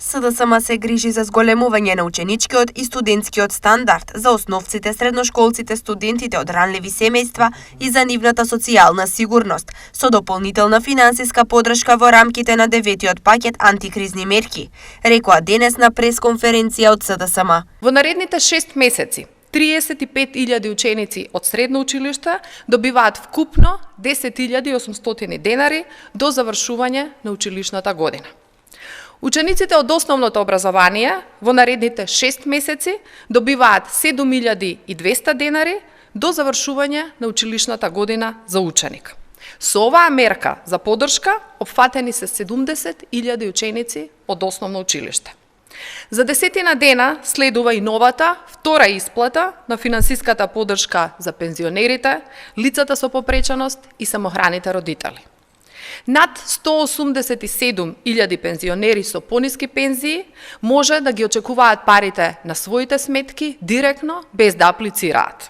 СДСМ се грижи за зголемување на ученичкиот и студентскиот стандард за основците, средношколците, студентите од ранливи семејства и за нивната социјална сигурност, со дополнителна финансиска подршка во рамките на 9-тиот пакет антикризни мерки, рекоа денес на пресконференција од СДСМ. Во наредните 6 месеци 35.000 ученици од средно училиште добиваат вкупно 10.800 денари до завршување на училишната година. Учениците од основното образование во наредните 6 месеци добиваат 7.200 денари до завршување на училишната година за ученик. Со оваа мерка за подршка опфатени се 70.000 ученици од основно училиште. За 10 дена следува и новата, втора исплата на финансиската подршка за пензионерите, лицата со попреченост и самохраните родители. Над 187.000 пензионери со пониски пензии може да ги очекуваат парите на своите сметки директно без да аплицираат.